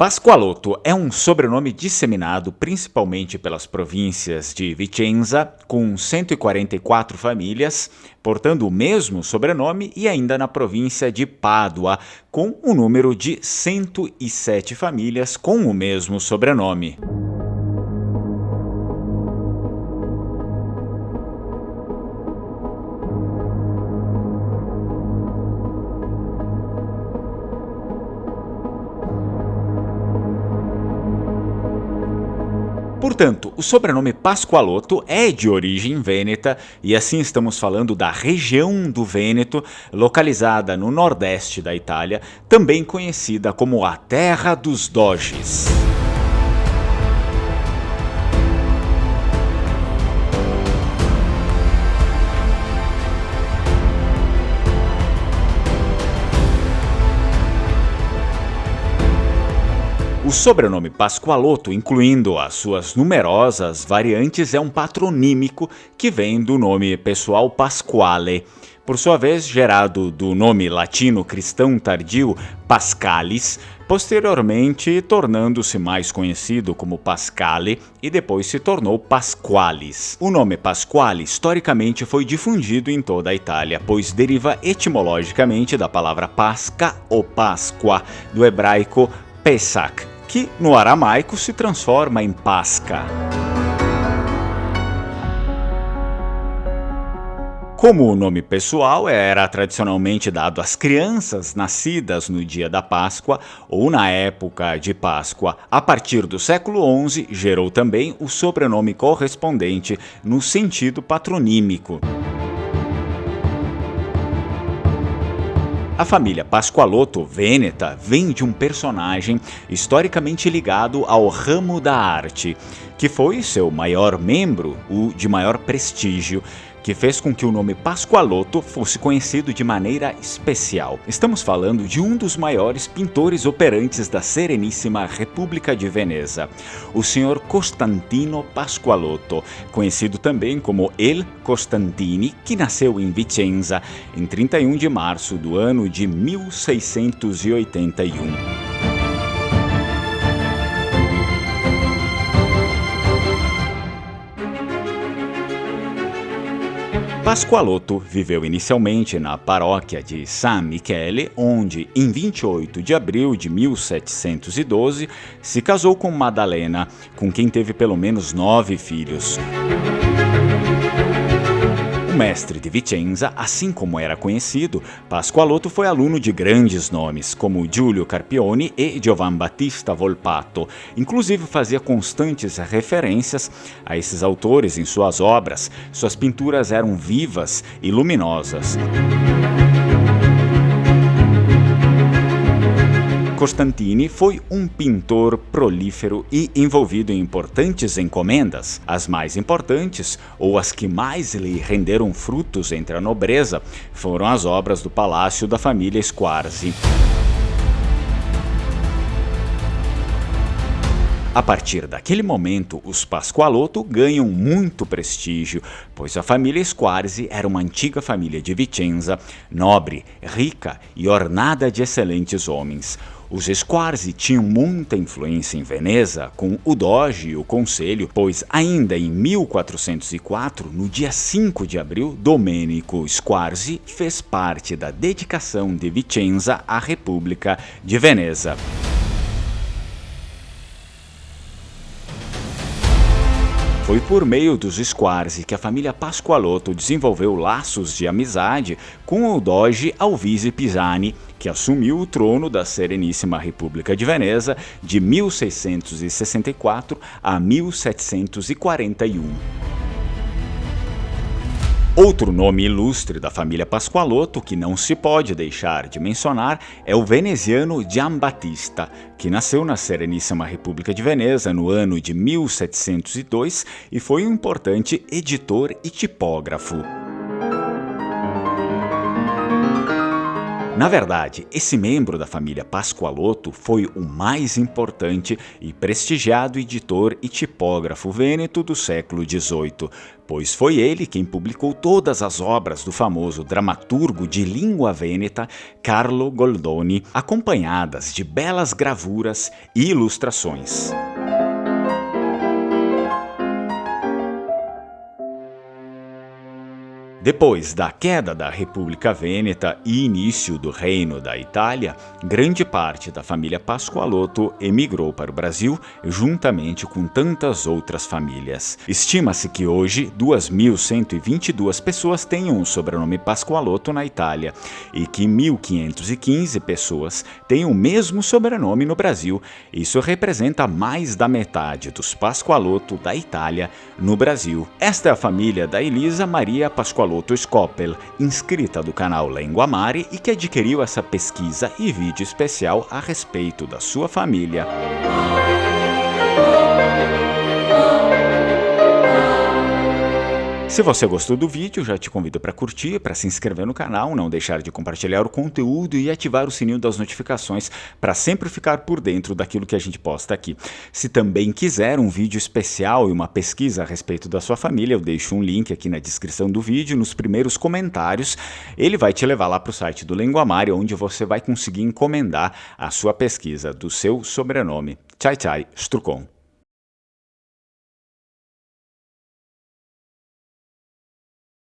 Pascoalotto é um sobrenome disseminado principalmente pelas províncias de Vicenza, com 144 famílias, portando o mesmo sobrenome, e ainda na província de Pádua, com um número de 107 famílias com o mesmo sobrenome. Portanto, o sobrenome Pascoalotto é de origem vêneta e assim estamos falando da região do Vêneto, localizada no nordeste da Itália, também conhecida como a Terra dos Doges. O sobrenome Pascoalotto, incluindo as suas numerosas variantes, é um patronímico que vem do nome pessoal Pasquale, por sua vez gerado do nome latino cristão tardio Pascalis, posteriormente tornando-se mais conhecido como Pascale e depois se tornou Pasqualis. O nome Pasquale historicamente foi difundido em toda a Itália, pois deriva etimologicamente da palavra Pasca ou Páscoa, do hebraico Pesach, que no aramaico se transforma em Pasca. Como o nome pessoal era tradicionalmente dado às crianças nascidas no dia da Páscoa ou na época de Páscoa, a partir do século XI gerou também o sobrenome correspondente no sentido patronímico. A família Pascoalotto vêneta vem de um personagem historicamente ligado ao ramo da arte, que foi seu maior membro, o de maior prestígio, que fez com que o nome Pascoalotto fosse conhecido de maneira especial. Estamos falando de um dos maiores pintores operantes da Sereníssima República de Veneza, o Sr. Costantino Pascoalotto, conhecido também como El Costantini, que nasceu em Vicenza em 31 de março do ano de 1681. Pascoalotto viveu inicialmente na paróquia de San Michele, onde, em 28 de abril de 1712, se casou com Maddalena, com quem teve pelo menos 9 filhos. O mestre de Vicenza, assim como era conhecido, Pascoalotto foi aluno de grandes nomes, como Giulio Carpioni e Giovan Battista Volpato. Inclusive fazia constantes referências a esses autores em suas obras. Suas pinturas eram vivas e luminosas. Costantini foi um pintor prolífero e envolvido em importantes encomendas. As mais importantes, ou as que mais lhe renderam frutos entre a nobreza, foram as obras do palácio da família Squarzi. A partir daquele momento, os Pascoalotto ganham muito prestígio, pois a família Squarzi era uma antiga família de Vicenza, nobre, rica e ornada de excelentes homens. Os Squarzi tinham muita influência em Veneza, com o Doge e o Conselho, pois ainda em 1404, no dia 5 de abril, Domenico Squarzi fez parte da dedicação de Vicenza à República de Veneza. Foi por meio dos Squarzi que a família Pascoalotto desenvolveu laços de amizade com o doge Alvise Pisani, que assumiu o trono da Sereníssima República de Veneza de 1664 a 1741. Outro nome ilustre da família Pascoalotto que não se pode deixar de mencionar é o veneziano Giambattista, que nasceu na Sereníssima República de Veneza no ano de 1702 e foi um importante editor e tipógrafo. Na verdade, esse membro da família Pascoaloto foi o mais importante e prestigiado editor e tipógrafo vêneto do século XVIII, pois foi ele quem publicou todas as obras do famoso dramaturgo de língua vêneta Carlo Goldoni, acompanhadas de belas gravuras e ilustrações. Depois da queda da República Vêneta e início do Reino da Itália, grande parte da família Pascoaloto emigrou para o Brasil, juntamente com tantas outras famílias. Estima-se que hoje 2.122 pessoas tenham o sobrenome Pascoaloto na Itália e que 1.515 pessoas têm o mesmo sobrenome no Brasil. Isso representa mais da metade dos Pascoaloto da Itália no Brasil. Esta é a família da Elisa Maria Pascoaloto Scopel, inscrita do canal Lenguamare e que adquiriu essa pesquisa e vídeo especial a respeito da sua família. Se você gostou do vídeo, já te convido para curtir, para se inscrever no canal, não deixar de compartilhar o conteúdo e ativar o sininho das notificações para sempre ficar por dentro daquilo que a gente posta aqui. Se também quiser um vídeo especial e uma pesquisa a respeito da sua família, eu deixo um link aqui na descrição do vídeo, nos primeiros comentários. Ele vai te levar lá para o site do Lenguamare, onde você vai conseguir encomendar a sua pesquisa do seu sobrenome. Tchai, tchai, Strucon.